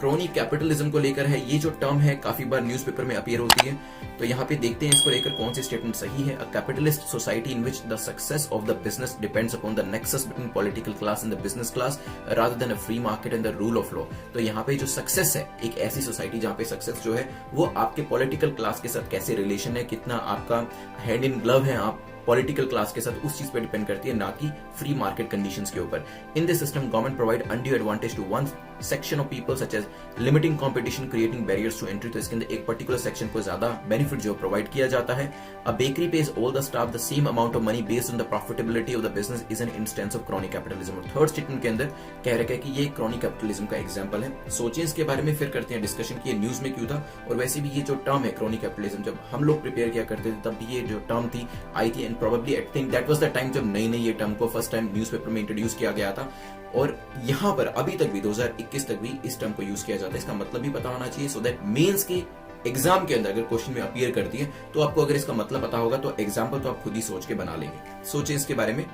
Crony capitalism को लेकर है। ये जो टर्म है काफी बार न्यूज़पेपर में अपीयर होती है, तो यहाँ पे देखते हैं इसको लेकर कौन सी स्टेटमेंट सही है। A capitalist society in which the success of the business depends upon the nexus between political class and the business class rather than a free market and the rule of law. तो यहाँ पे जो success है, एक ऐसी society जहाँ पे success जो है वो आपके पॉलिटिकल क्लास के साथ कैसे रिलेशन है, कितना आपका हैंड इन ग्लव है आप पॉलिटिकल क्लास के साथ, उस चीज पे डिपेंड करती है, ना कि फ्री मार्केट कंडीशंस के ऊपर। In this system government provide undue advantage to one section of people such as limiting competition, creating barriers to entry. तो इसके अंदर एक पर्टिकुलर सेक्शन को ज्यादा बेनिफिट जो प्रोवाइड किया जाता है। A bakery pays all the staff the same amount of money based on the profitability of the business is an instance of crony capitalism. और थर्ड स्टेटमेंट के अंदर कह रखा है कि ये क्रोनी कैपिटलिज्म का एग्जांपल है। सोचिए इसके बारे में, फिर करते हैं डिस्कशन की ये न्यूज में क्यों था। और वैसे भी ये जो टर्म है क्रोनी कैपिटलिज्म, जब हम लोग प्रिपेयर किया करते थे तब भी ये जो टर्म थी आई थी, and probably I think that was the time जब नई नई ये टर्म को फर्स्ट टाइम न्यूज़पेपर में इंट्रोड्यूस किया गया था। और यहाँ पर अभी तक भी 2021 तक भी इस टर्म को यूज किया जाता है। इसका मतलब भी पता होना चाहिए, सो दैट मेंस के एग्जाम के अंदर अगर क्वेश्चन में अपीयर करती है तो आपको अगर इसका मतलब पता होगा तो एग्जाम्पल तो आप खुद ही सोच के बना लेंगे। सोचिए इसके बारे में।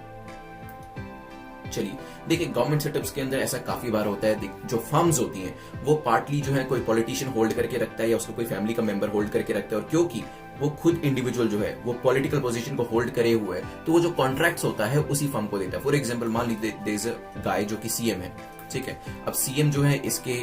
चलिए देखिए, गवर्नमेंट सेटअप्स के अंदर ऐसा काफी बार होता है, जो फर्म्स होती हैं वो पार्टली जो है कोई पॉलिटिशियन होल्ड करके रखता है या उसको कोई फैमिली का मेंबर होल्ड करके रखता है। और क्योंकि वो खुद इंडिविजुअल जो है वो पॉलिटिकल पोजीशन को होल्ड करे हुए है, तो वो जो कॉन्ट्रैक्ट्स होता है उसी फर्म को देता है। फॉर एग्जांपल मान लीजिए देयर इज अ गाय जो कि सीएम है, ठीक है। अब सीएम जो है इसके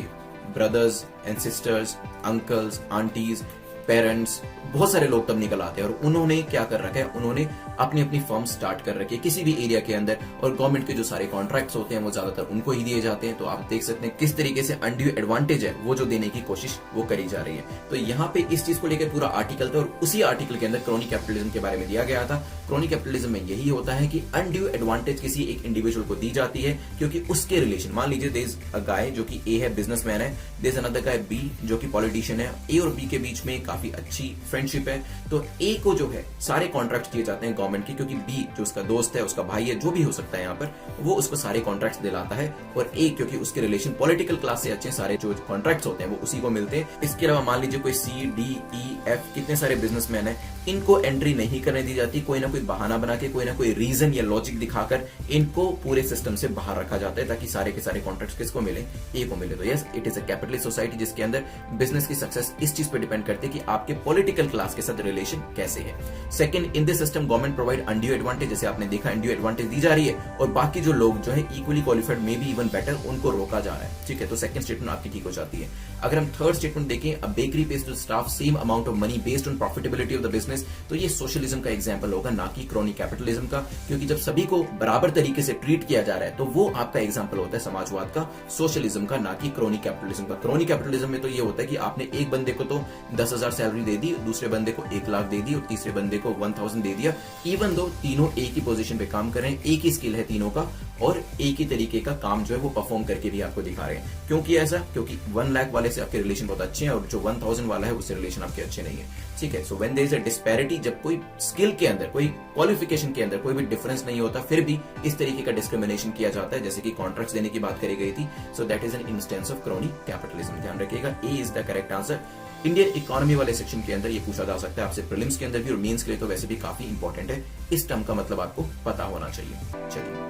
brothers and sisters, uncles, aunties, parents, बहुत सारे लोग तब निकल आते हैं और उन्होंने क्या कर रखा है, उन्होंने अपनी अपनी फर्म स्टार्ट कर रखी है किसी भी एरिया के अंदर। और गवर्नमेंट के जो सारे कॉन्ट्रैक्ट्स होते हैं वो ज्यादातर उनको ही दिए जाते हैं। तो आप देख सकते हैं किस तरीके से अनड्यू एडवांटेज है वो जो देने की कोशिश वो करी जा रही है। तो यहाँ पे इस चीज को लेकर पूरा आर्टिकल था और उसी आर्टिकल के अंदर क्रोनी कैपिटलिज्म के बारे में दिया गया था। क्रोनी कैपिटलिज्म में यही होता है कि अनड्यू एडवांटेज किसी एक इंडिविजुअल को दी जाती है क्योंकि उसके रिलेशन, मान लीजिए देयर इज अ गाय जो कि ए है, बिजनेसमैन है, there is another guy B जो कि पॉलिटिशियन है। ए और बी के बीच में काफी अच्छी फ्रेंडशिप है, तो ए को जो है सारे कॉन्ट्रैक्ट दिए जाते हैं गवर्नमेंट की, क्योंकि बी जो उसका दोस्त है, उसका भाई है, जो भी हो सकता है यहाँ पर, वो उसको सारे कॉन्ट्रैक्ट्स दिलाता है। और ए क्योंकि उसके रिलेशन पॉलिटिकल क्लास से अच्छे, सारे जो कॉन्ट्रैक्ट्स होते हैं वो उसी को मिलते हैं। इसके अलावा मान लीजिए कोई सी, डी, ई, एफ, कितने सारे बिजनेसमैन है, इनको एंट्री नहीं करने दी जाती। कोई ना कोई बहाना बना के, कोई ना कोई रीजन या लॉजिक दिखाकर इनको पूरे सिस्टम से बाहर रखा जाता है ताकि सारे के सारे कॉन्ट्रैक्ट्स किसको मिले, ए को मिले। तो yes, it is a capitalist society जिसके अंदर बिजनेस की सक्सेस इस चीज पर डिपेंड करती है कि आपके पॉलिटिकल क्लास के साथ रिलेशन कैसे है। Second, in this system government provide undue advantage, जैसे आपने देखा अनड्यू एडवांटेज दी जा रही है और बाकी जो लोग जो है इक्वली क्वालिफाइड में भी इवन बेटर, उनको रोका जा रहा है, ठीक है। तो सेकंड स्टेटमेंट आपकी ठीक हो जाती है। अगर हम थर्ड स्टेटमेंट देखें, a bakery pays to staff same amount of money based on profitability of the business, तो ये सोशलिज्म का एग्जांपल होगा, ना कि क्रोनी कैपिटलिज्म का। क्योंकि जब सभी को बराबर तरीके से ट्रीट किया जा रहा है तो वो आपका एग्जांपल होता है समाजवाद का, सोशलिज्म का, ना कि क्रोनी कैपिटलिज्म का। क्रोनी कैपिटलिज्म में तो ये होता है कि आपने एक बंदे को तो 10,000 सैलरी दे दी, दूसरे बंदे को 1 लाख दे दी और तीसरे बंदे को 1,000 दे दिया, इवन दो तीनों एक ही पोजीशन पे काम कर रहे हैं, एक ही स्किल है तीनों का और एक ही तरीके का काम जो है वो परफॉर्म करके भी आपको दिखा रहे हैं। क्योंकि ऐसा, क्योंकि 1 लाख वाले से आपके रिलेशन बहुत अच्छे हैं और जो 1,000 वाला है उससे रिलेशन आपके अच्छे नहीं है, ठीक है। So when there is a disparity, जब कोई स्किल के अंदर, कोई क्वालिफिकेशन के अंदर कोई भी डिफरेंस नहीं होता, फिर भी इस तरीके का डिस्क्रिमिनेशन किया जाता है, जैसे कि कॉन्ट्रैक्ट्स देने की बात करी गई थी। So that is an instance of crony capitalism. ध्यान रखिएगा, A is the correct answer. Indian economy वाले सेक्शन के अंदर ये पूछा जा सकता है आपसे, प्रीलिम्स के अंदर भी और मेंस के लिए तो वैसे भी काफी इंपॉर्टेंट है। इस टर्म का मतलब आपको पता होना चाहिए। चलिए